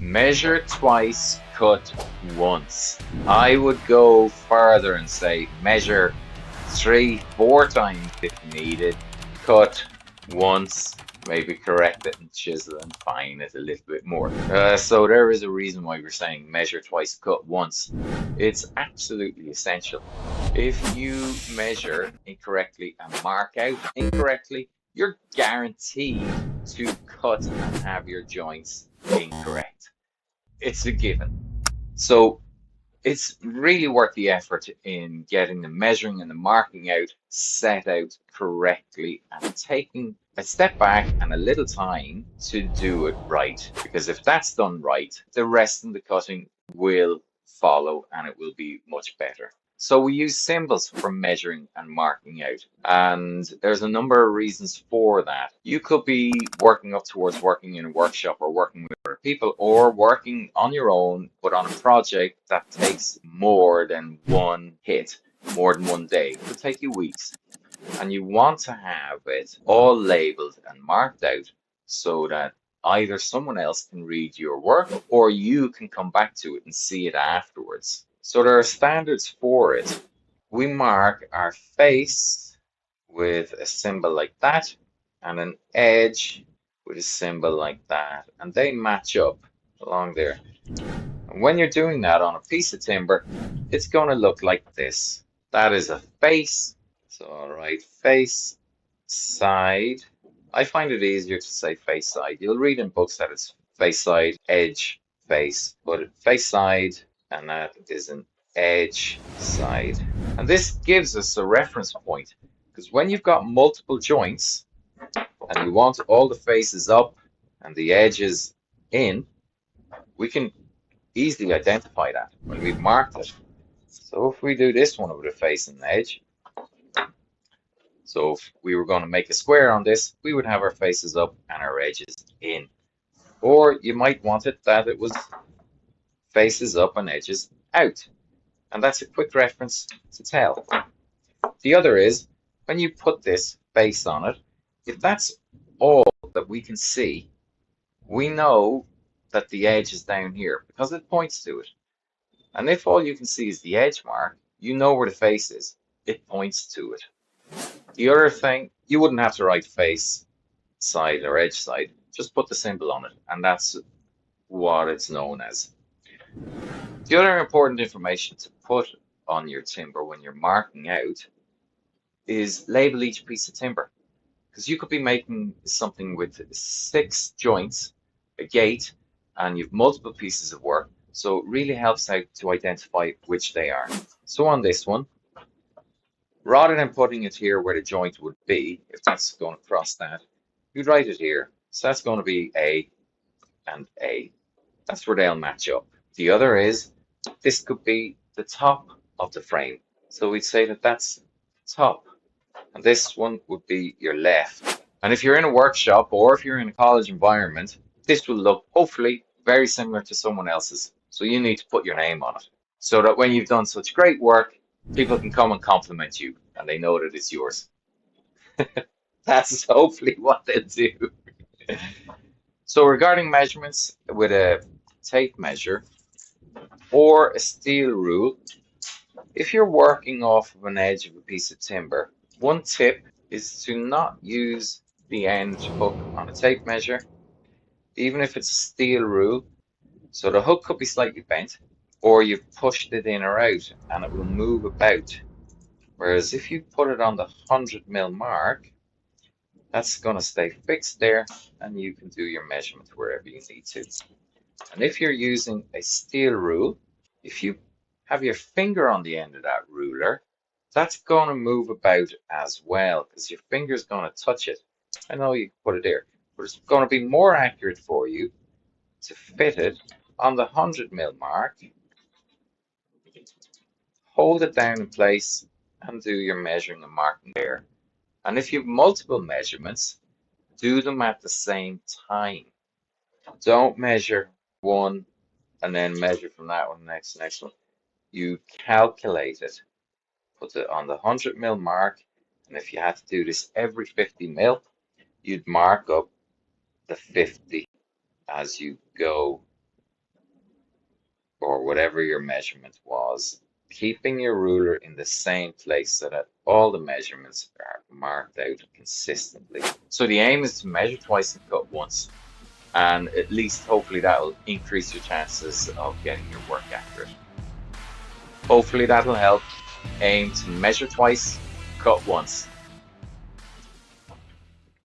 Measure twice, cut once. I would go further and say measure 3, 4 times if needed, cut once, maybe correct it and chisel and fine it a little bit more. So there is a reason why we're saying measure twice, cut once. It's absolutely essential. If you measure incorrectly and mark out incorrectly, you're guaranteed to cut and have your joints incorrect. It's a given. So it's really worth the effort in getting the measuring and the marking out set out correctly and taking a step back and a little time to do it right. Because if that's done right, the rest of the cutting will follow and it will be much better. So we use symbols for measuring and marking out, and there's a number of reasons for that. You could be working up towards working in a workshop or working with other people or working on your own, but on a project that takes more than one hit, more than one day. It could take you weeks. And you want to have it all labeled and marked out so that either someone else can read your work or you can come back to it and see it afterwards. So there are standards for it. We mark our face with a symbol like that and an edge with a symbol like that, and they match up along there. And when you're doing that on a piece of timber, it's going to look like this. That is a face. So, all right, face, side. I find it easier to say face side. You'll read in books that it's face side, edge, face, but face side, and that is an edge side. And this gives us a reference point, because when you've got multiple joints and you want all the faces up and the edges in, we can easily identify that when we've marked it. So if we do this one with a face and edge, so if we were going to make a square on this, we would have our faces up and our edges in. Or you might want it that it was faces up and edges out. And that's a quick reference to tell. The other is, when you put this face on it, if that's all that we can see, we know that the edge is down here because it points to it. And if all you can see is the edge mark, you know where the face is. It points to it. The other thing, you wouldn't have to write face side or edge side. Just put the symbol on it, and that's what it's known as. The other important information to put on your timber when you're marking out is label each piece of timber. Because you could be making something with 6 joints, a gate, and you've multiple pieces of work. So it really helps out to identify which they are. So on this one, rather than putting it here where the joint would be, if that's going to cross that, you'd write it here. So that's going to be A and A. That's where they'll match up. The other is, this could be the top of the frame. So we'd say that that's top. And this one would be your left. And if you're in a workshop or if you're in a college environment, this will look hopefully very similar to someone else's. So you need to put your name on it so that when you've done such great work, people can come and compliment you and they know that it's yours. That's hopefully what they'll do. So regarding measurements with a tape measure or a steel rule, if you're working off of an edge of a piece of timber, one tip is to not use the end hook on a tape measure, even if it's a steel rule. So the hook could be slightly bent, or you've pushed it in or out and it will move about. Whereas if you put it on the 100mm mark, that's going to stay fixed there and you can do your measurement wherever you need to. And if you're using a steel rule, if you have your finger on the end of that ruler, that's going to move about as well because your finger's going to touch it. I know you can put it there, but it's going to be more accurate for you to fit it on the 100mm mark, hold it down in place and do your measuring and marking there. And if you have multiple measurements, do them at the same time. Don't measure one and then measure from that one next one. You calculate it, put it on the 100mm mark, and if you had to do this every 50mm, you'd mark up the 50 as you go. or whatever your measurement was, keeping your ruler in the same place so that all the measurements are marked out consistently. So the aim is to measure twice and cut once, and at least hopefully that'll increase your chances of getting your work accurate. Hopefully that'll help. Aim to measure twice, cut once.